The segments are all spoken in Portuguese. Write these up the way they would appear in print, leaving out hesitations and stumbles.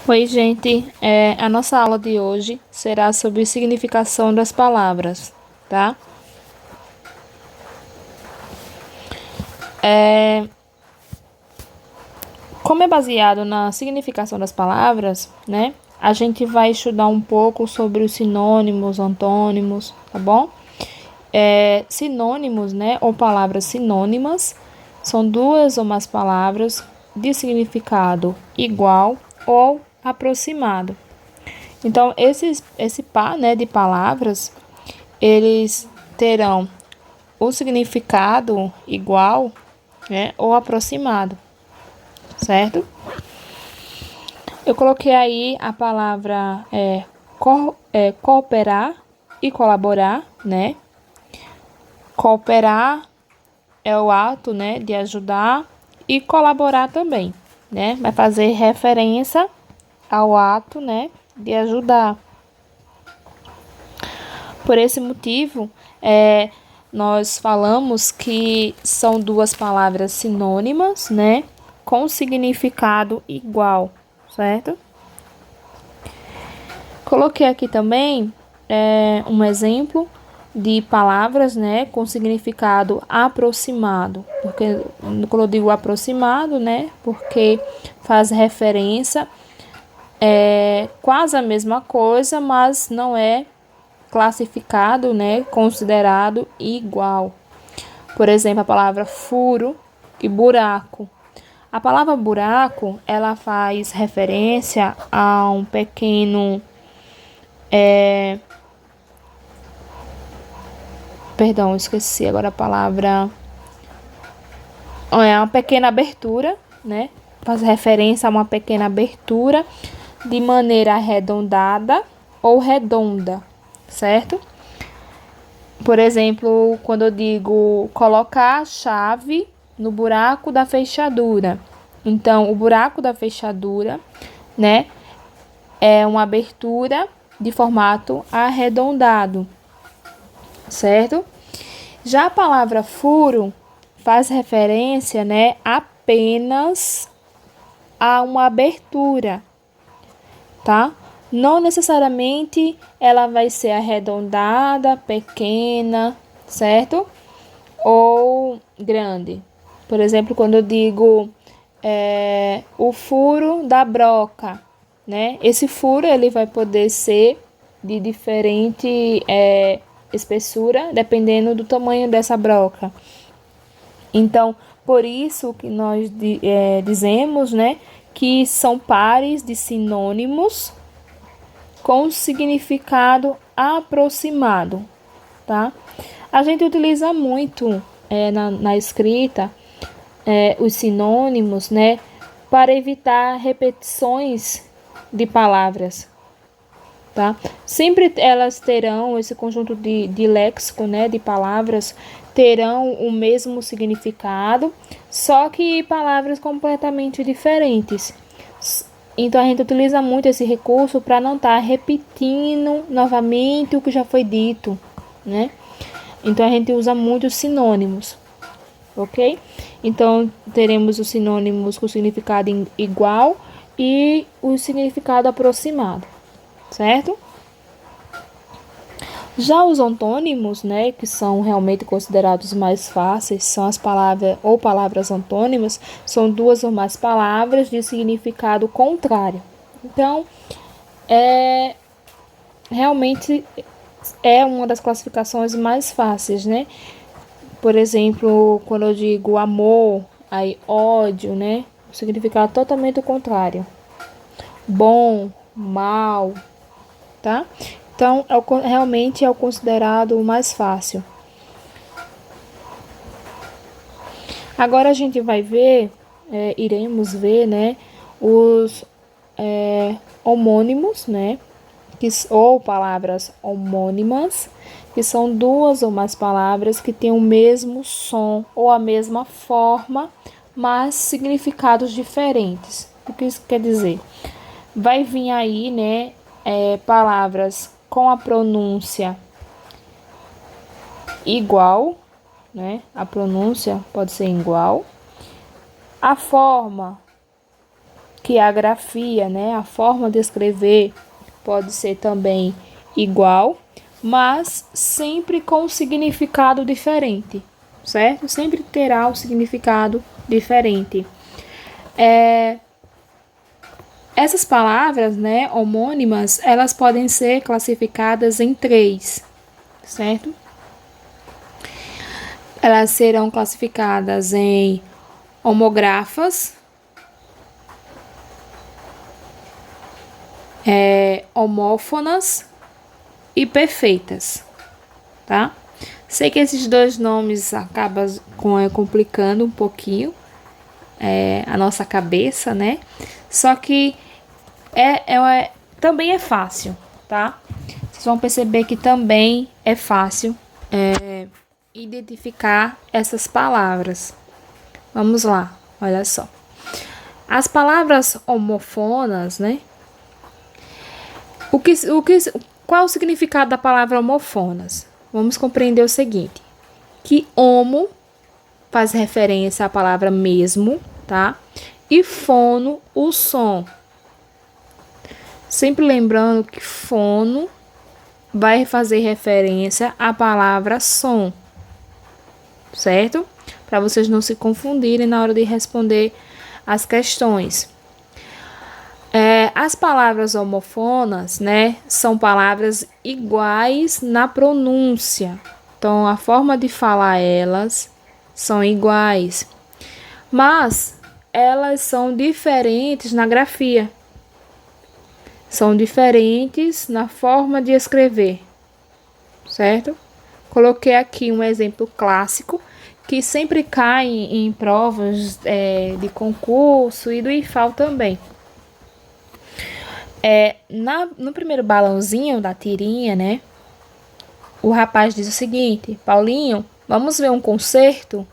Oi, gente. A nossa aula de hoje será sobre significação das palavras, tá? Como é baseado na significação das palavras, né? A gente vai estudar um pouco sobre os sinônimos, antônimos, tá bom? Sinônimos, né? Ou palavras sinônimas são duas ou mais palavras de significado igual ou aproximado. Então, esse par, né, de palavras, eles terão o significado igual, né, ou aproximado, certo? Eu coloquei aí a palavra cooperar e colaborar, né? Cooperar é o ato, né, de ajudar e colaborar também, né? Vai fazer referência ao ato, né, de ajudar. Por esse motivo, nós falamos que são duas palavras sinônimas, né? Com significado igual, certo? Coloquei aqui também um exemplo de palavras, né? Com significado aproximado. Porque, quando eu digo aproximado, né? Porque faz referência quase a mesma coisa, mas não é classificado, né, considerado igual. Por exemplo, a palavra furo e buraco. A palavra buraco, ela faz referência a um pequeno, perdão, esqueci agora a palavra, é uma pequena abertura, né? Faz referência a uma pequena abertura de maneira arredondada ou redonda, certo? Por exemplo, quando eu digo colocar a chave no buraco da fechadura. Então, o buraco da fechadura, né, é uma abertura de formato arredondado, certo? Já a palavra furo faz referência, né, apenas a uma abertura, tá? Não necessariamente ela vai ser arredondada, pequena, certo? Ou grande. Por exemplo, quando eu digo o furo da broca, né? Esse furo ele vai poder ser de diferente espessura, dependendo do tamanho dessa broca. Então, por isso que nós dizemos, né, que são pares de sinônimos com significado aproximado, tá? A gente utiliza muito na escrita os sinônimos, né, para evitar repetições de palavras, tá? Sempre elas terão esse conjunto de léxico, né, de palavras, terão o mesmo significado, só que palavras completamente diferentes. Então a gente utiliza muito esse recurso para não estar repetindo novamente o que já foi dito, né? Então a gente usa muito os sinônimos, ok? Então teremos os sinônimos com significado igual e o significado aproximado, certo? Já os antônimos, né, que são realmente considerados mais fáceis, são as palavras ou palavras antônimas, são duas ou mais palavras de significado contrário. Então, realmente é uma das classificações mais fáceis, né? Por exemplo, quando eu digo amor, aí ódio, né? O significado totalmente o contrário. Bom, mal, tá? Então, realmente é o considerado o mais fácil. Agora a gente vai ver, iremos ver, né, os homônimos, né, ou palavras homônimas, que são duas ou mais palavras que têm o mesmo som ou a mesma forma, mas significados diferentes. O que isso quer dizer? Vai vir aí, né, palavras com a pronúncia igual, né? A pronúncia pode ser igual. A forma que a grafia, né, a forma de escrever pode ser também igual, mas sempre com um significado diferente, certo? Sempre terá um significado diferente. Essas palavras, né, homônimas, elas podem ser classificadas em 3, certo? Elas serão classificadas em homógrafas, homófonas e perfeitas, tá? Sei que esses dois nomes acabam complicando um pouquinho a nossa cabeça, né? Só que também é fácil, tá? Vocês vão perceber que também é fácil identificar essas palavras. Vamos lá, olha só. As palavras homófonas, né? Qual o significado da palavra homófonas? Vamos compreender o seguinte, que homo faz referência à palavra mesmo, tá? E fono, o som. Sempre lembrando que fono vai fazer referência à palavra som, certo? Para vocês não se confundirem na hora de responder as questões. As palavras homófonas, né, são palavras iguais na pronúncia. Então, a forma de falar elas são iguais, mas elas são diferentes na grafia. São diferentes na forma de escrever, certo? Coloquei aqui um exemplo clássico que sempre cai em provas de concurso e do IFAL também. No primeiro balãozinho da tirinha, né? O rapaz diz o seguinte: Paulinho, vamos ver um concerto?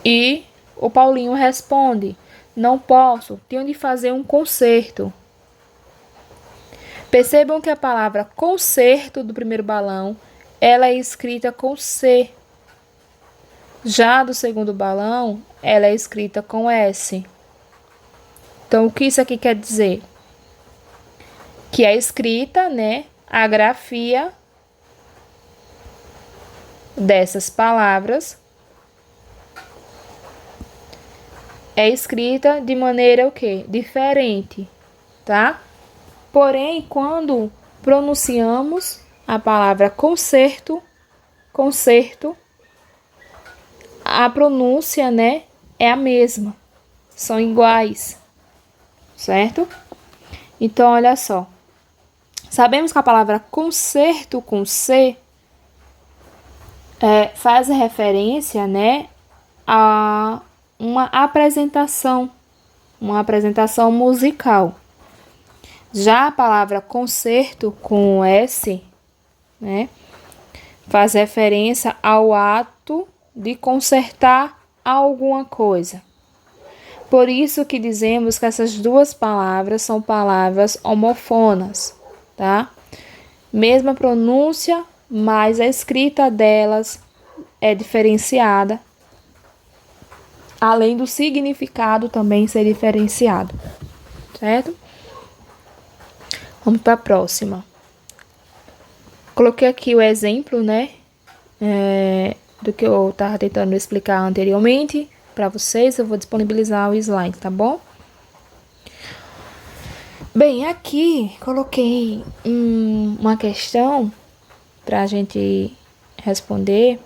E o Paulinho responde: não posso, tenho de fazer um concerto. Percebam que a palavra concerto do primeiro balão, ela é escrita com C. Já do segundo balão, ela é escrita com S. Então, o que isso aqui quer dizer? Que a escrita, né, a grafia dessas palavras é escrita de maneira o quê? Diferente, tá? Porém, quando pronunciamos a palavra concerto, a pronúncia, né, é a mesma. São iguais, certo? Então, olha só. Sabemos que a palavra concerto com C faz referência, né, a uma apresentação musical. Já a palavra concerto com S, né, faz referência ao ato de consertar alguma coisa. Por isso que dizemos que essas duas palavras são palavras homófonas, tá? Mesma pronúncia, mas a escrita delas é diferenciada, além do significado também ser diferenciado, certo? Vamos para a próxima. Coloquei aqui o exemplo, né, do que eu estava tentando explicar anteriormente para vocês. Eu vou disponibilizar o slide, tá bom? Bem, aqui coloquei uma questão para a gente responder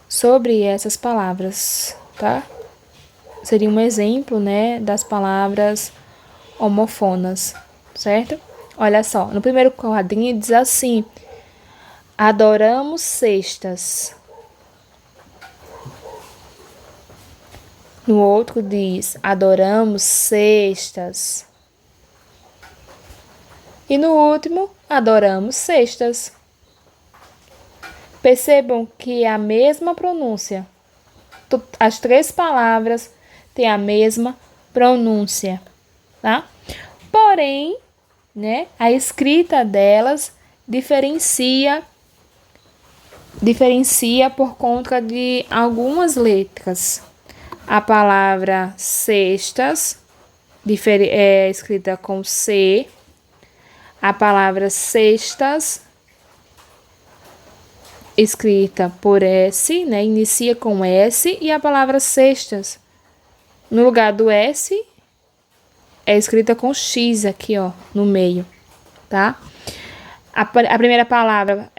sobre essas palavras, tá? Seria um exemplo, né, das palavras homófonas, certo? Olha só, no primeiro quadrinho diz assim: adoramos cestas. No outro diz: adoramos cestas. E no último, adoramos cestas. Percebam que é a mesma pronúncia. As três palavras têm a mesma pronúncia, tá? Porém, né, a escrita delas diferencia por conta de algumas letras. A palavra cestas é escrita com C. A palavra cestas, escrita por S, né? Inicia com S. E a palavra cestas, no lugar do S, é escrita com X aqui, ó, no meio, tá? A primeira palavra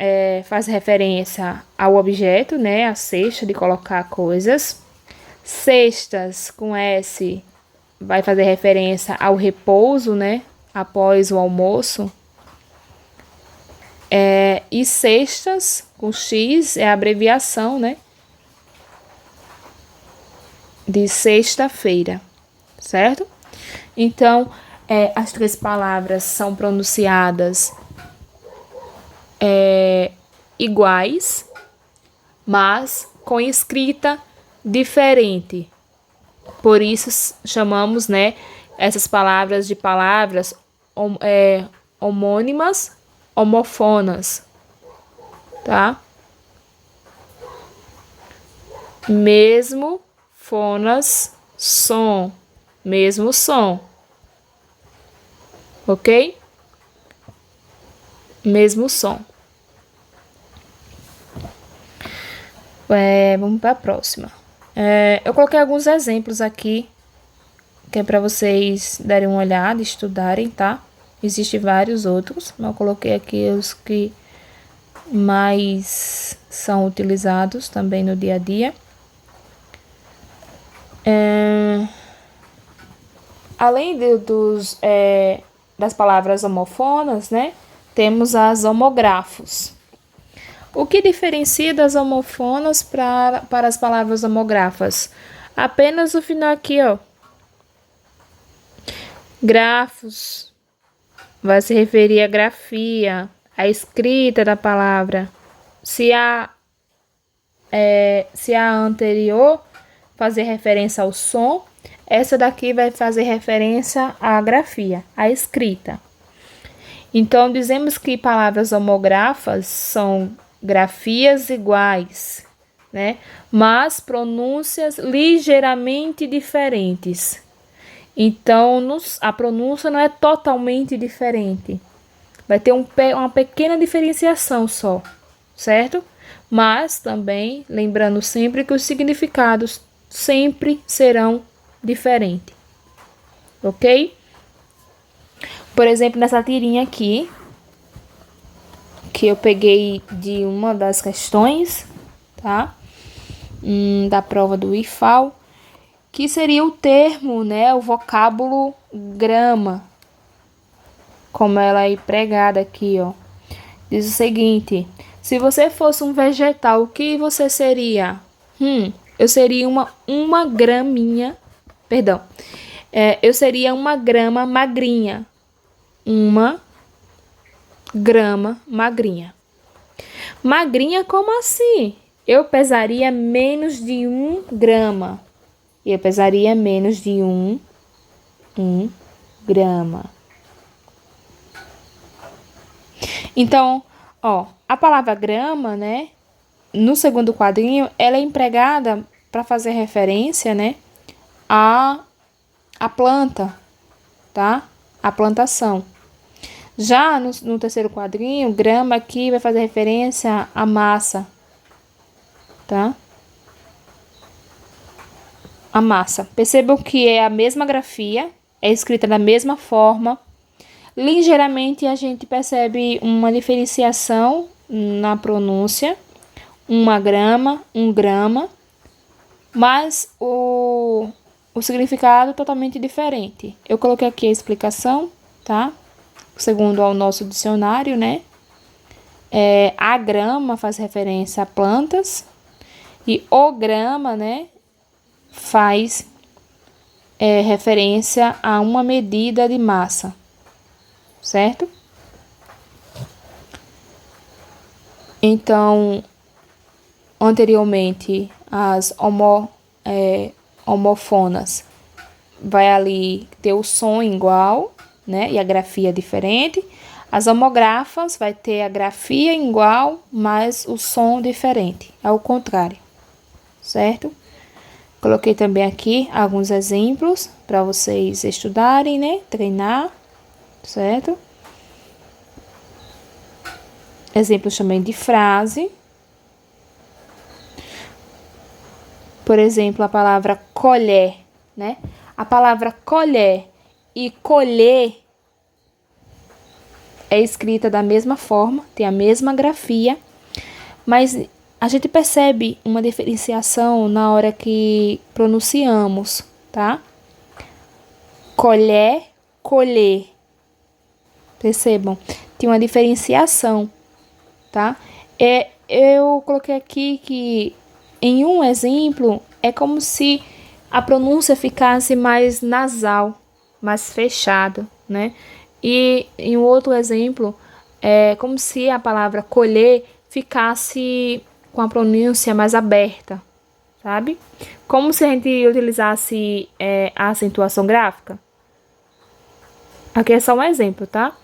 faz referência ao objeto, né? A cesta de colocar coisas. Cestas com S vai fazer referência ao repouso, né? Após o almoço. E cestas com X é a abreviação, né? De sexta-feira, certo? Então, as três palavras são pronunciadas iguais, mas com escrita diferente. Por isso chamamos, né, essas palavras de palavras homônimas, homófonas, tá? Mesmo fonas, som, mesmo som, ok? Mesmo som. Vamos para a próxima. Eu coloquei alguns exemplos aqui, que é para vocês darem uma olhada, estudarem, tá? Existem vários outros, mas eu coloquei aqui os que mais são utilizados também no dia a dia. Além das palavras homófonas, né? Temos as homógrafos. O que diferencia das homófonas para as palavras homógrafas? Apenas o final aqui, ó. Grafos vai se referir à grafia, à escrita da palavra. Se a anterior fazer referência ao som, essa daqui vai fazer referência à grafia, à escrita. Então, dizemos que palavras homógrafas são grafias iguais, né? Mas pronúncias ligeiramente diferentes. Então, a pronúncia não é totalmente diferente. Vai ter uma pequena diferenciação só, certo? Mas também, lembrando sempre que os significados sempre serão diferentes, ok? Por exemplo, nessa tirinha aqui, que eu peguei de uma das questões, tá? Da prova do IFAL, que seria o termo, né? O vocábulo grama, como ela é empregada aqui, ó. Diz o seguinte: se você fosse um vegetal, o que você seria? Eu seria uma graminha, perdão. Eu seria uma grama magrinha. Uma grama magrinha. Magrinha como assim? Eu pesaria menos de 1 grama. Eu pesaria menos de 1 grama. Então, ó, a palavra grama, né, no segundo quadrinho, ela é empregada para fazer referência, né, à planta, tá? A plantação. Já no terceiro quadrinho, grama aqui vai fazer referência à massa, tá? A massa. Percebam que é a mesma grafia, é escrita da mesma forma. Ligeiramente a gente percebe uma diferenciação na pronúncia. 1 grama, 1 grama, mas o significado é totalmente diferente. Eu coloquei aqui a explicação, tá? Segundo ao nosso dicionário, né? A grama faz referência a plantas e o grama, né, faz referência a uma medida de massa, certo? Então, anteriormente, as homófonas vai ali ter o som igual, né, e a grafia diferente. As homógrafas vai ter a grafia igual, mas o som diferente, é o contrário, certo? Coloquei também aqui alguns exemplos para vocês estudarem, né? Treinar, certo? Exemplos também de frase. Por exemplo, a palavra colher, né? A palavra colher e colher é escrita da mesma forma, tem a mesma grafia, mas a gente percebe uma diferenciação na hora que pronunciamos, tá? Colher, colher. Percebam, tem uma diferenciação, tá? Eu coloquei aqui que em um exemplo é como se a pronúncia ficasse mais nasal, mais fechado, né? E em um outro exemplo é como se a palavra colher ficasse com a pronúncia mais aberta, sabe? Como se a gente utilizasse a acentuação gráfica. Aqui é só um exemplo, tá?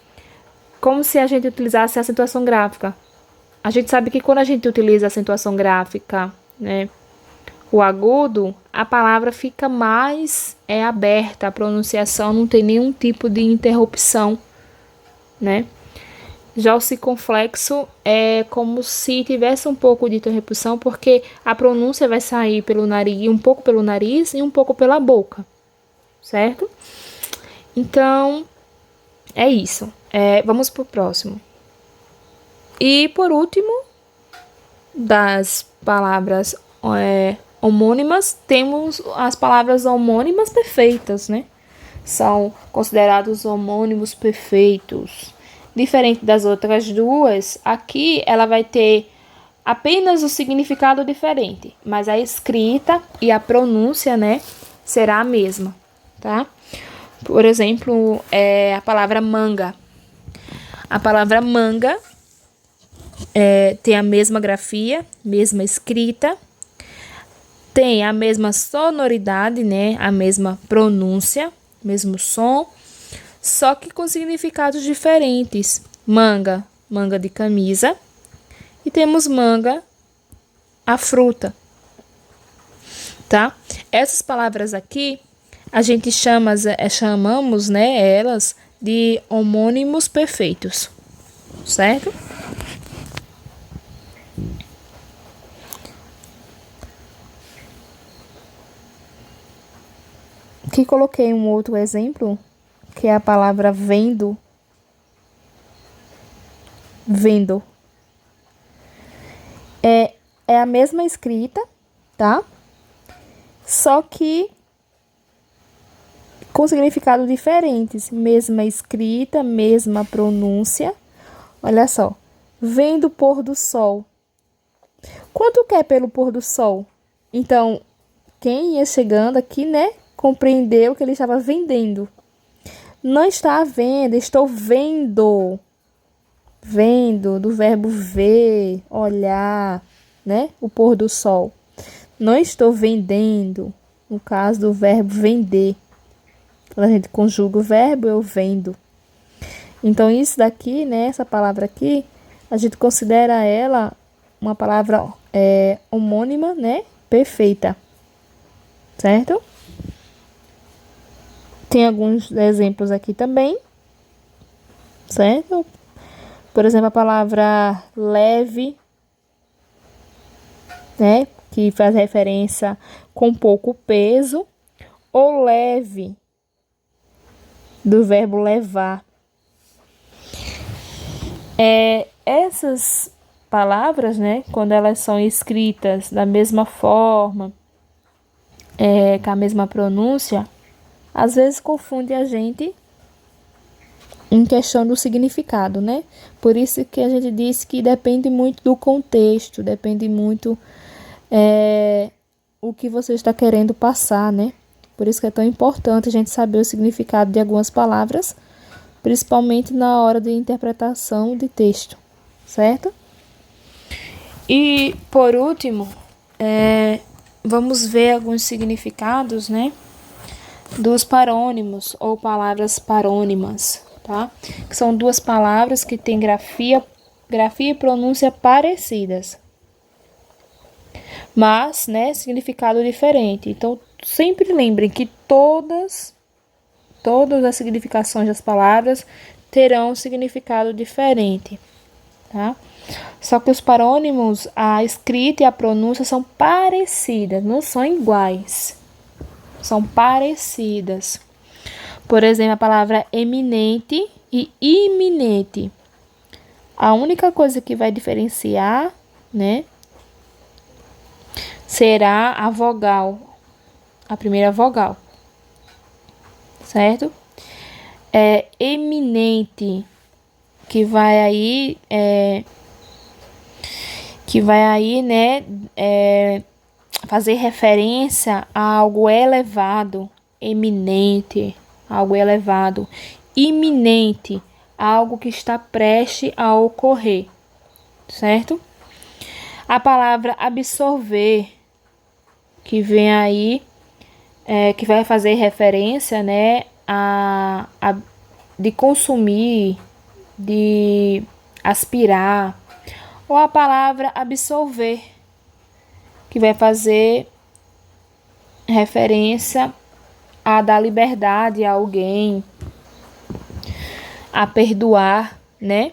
Como se a gente utilizasse a acentuação gráfica. A gente sabe que quando a gente utiliza a acentuação gráfica, né, o agudo, a palavra fica mais aberta, a pronunciação não tem nenhum tipo de interrupção, né? Já o circunflexo é como se tivesse um pouco de interrupção, porque a pronúncia vai sair pelo nariz, um pouco pelo nariz e um pouco pela boca, certo? Então, é isso. Vamos pro próximo. E por último, das palavras homônimas, temos as palavras homônimas perfeitas, né? São considerados homônimos perfeitos. Diferente das outras duas, aqui ela vai ter apenas o significado diferente, mas a escrita e a pronúncia, né, será a mesma, tá? Por exemplo, a palavra manga. A palavra manga tem a mesma grafia, mesma escrita, tem a mesma sonoridade, né? A mesma pronúncia, mesmo som, só que com significados diferentes. Manga, manga de camisa, e temos manga, a fruta, tá? Essas palavras aqui, a gente chamamos, né, elas de homônimos perfeitos, certo? Aqui coloquei um outro exemplo, que é a palavra vendo. Vendo. É a mesma escrita, tá? Só que com significados diferentes. Mesma escrita, mesma pronúncia. Olha só. Vendo o pôr do sol. Quanto quer pelo pôr do sol? Então, quem ia chegando aqui, né, compreendeu que ele estava vendendo. Não está à venda, estou vendo. Vendo, do verbo ver, olhar, né? O pôr do sol. Não estou vendendo, no caso do verbo vender. Quando a gente conjuga o verbo, eu vendo. Então, isso daqui, né? Essa palavra aqui, a gente considera ela uma palavra homônima, né? Perfeita. Certo? Tem alguns exemplos aqui também. Certo? Por exemplo, a palavra leve, né, que faz referência com pouco peso, ou leve, do verbo levar. Essas palavras, né, quando elas são escritas da mesma forma, com a mesma pronúncia, às vezes confunde a gente em questão do significado, né? Por isso que a gente diz que depende muito do contexto, depende muito o que você está querendo passar, né? Por isso que é tão importante a gente saber o significado de algumas palavras, principalmente na hora de interpretação de texto, certo? E, por último, vamos ver alguns significados, né? Dos parônimos ou palavras parônimas, tá? Que são duas palavras que têm grafia e pronúncia parecidas. mas, né, significado diferente. Então, sempre lembrem que todas as significações das palavras terão significado diferente, tá? Só que os parônimos, a escrita e a pronúncia são parecidas, não são iguais. São parecidas. Por exemplo, a palavra eminente e iminente. A única coisa que vai diferenciar, né, será a vogal, a primeira vogal, certo? Eminente, que vai aí, né, fazer referência a algo elevado, eminente, algo elevado, iminente, algo que está prestes a ocorrer, certo? A palavra absorver, que vem aí, que vai fazer referência, né, de consumir, de aspirar, ou a palavra absolver, que vai fazer referência a dar liberdade a alguém, a perdoar, né?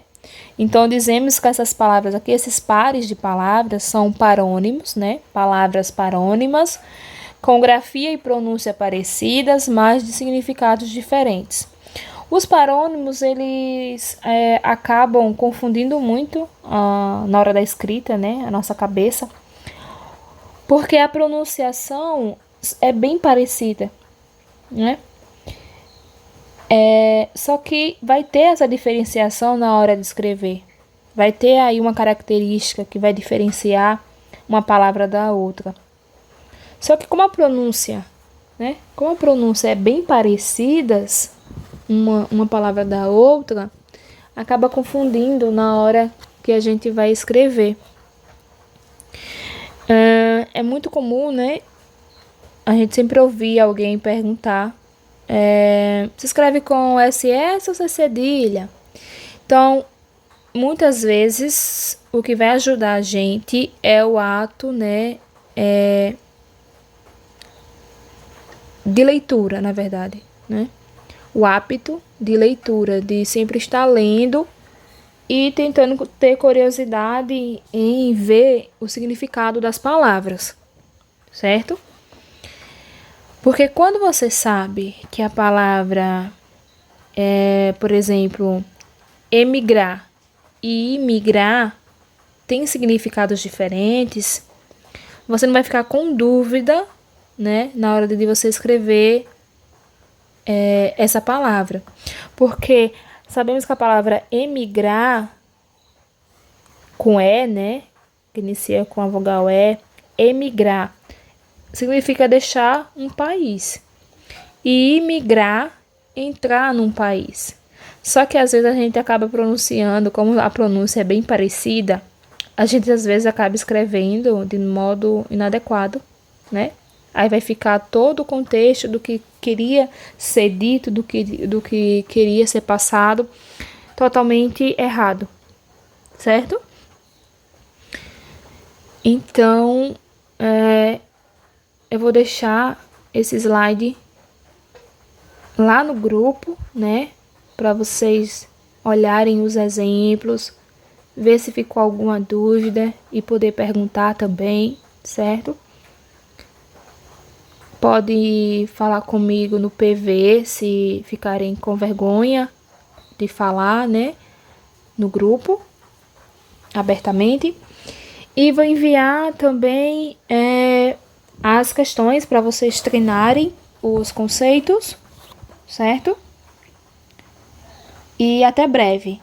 Então, dizemos que essas palavras aqui, esses pares de palavras, são parônimos, né? Palavras parônimas, com grafia e pronúncia parecidas, mas de significados diferentes. Os parônimos, eles acabam confundindo muito na hora da escrita, né? A nossa cabeça, porque a pronunciação é bem parecida, né? Só que vai ter essa diferenciação na hora de escrever. Vai ter aí uma característica que vai diferenciar uma palavra da outra. Só que como a pronúncia, né? Como a pronúncia é bem parecidas, uma palavra da outra, acaba confundindo na hora que a gente vai escrever. É muito comum, né? A gente sempre ouvir alguém perguntar: se escreve com SS ou C cedilha? Então, muitas vezes, o que vai ajudar a gente é o ato, né, de leitura, na verdade, né? O hábito de leitura, de sempre estar lendo e tentando ter curiosidade em ver o significado das palavras, certo? Porque quando você sabe que a palavra por exemplo, emigrar e imigrar tem significados diferentes, você não vai ficar com dúvida, né, na hora de você escrever essa palavra. Porque sabemos que a palavra emigrar, com E, né, que inicia com a vogal E, emigrar, significa deixar um país. E imigrar, entrar num país. Só que às vezes a gente acaba pronunciando, como a pronúncia é bem parecida, a gente às vezes acaba escrevendo de modo inadequado, né? Aí vai ficar todo o contexto do que queria ser dito, do que queria ser passado, totalmente errado, certo? Então, eu vou deixar esse slide lá no grupo, né? Para vocês olharem os exemplos, ver se ficou alguma dúvida e poder perguntar também, certo? Pode falar comigo no PV se ficarem com vergonha de falar, né? No grupo, abertamente. E vou enviar também as questões para vocês treinarem os conceitos, certo? E até breve.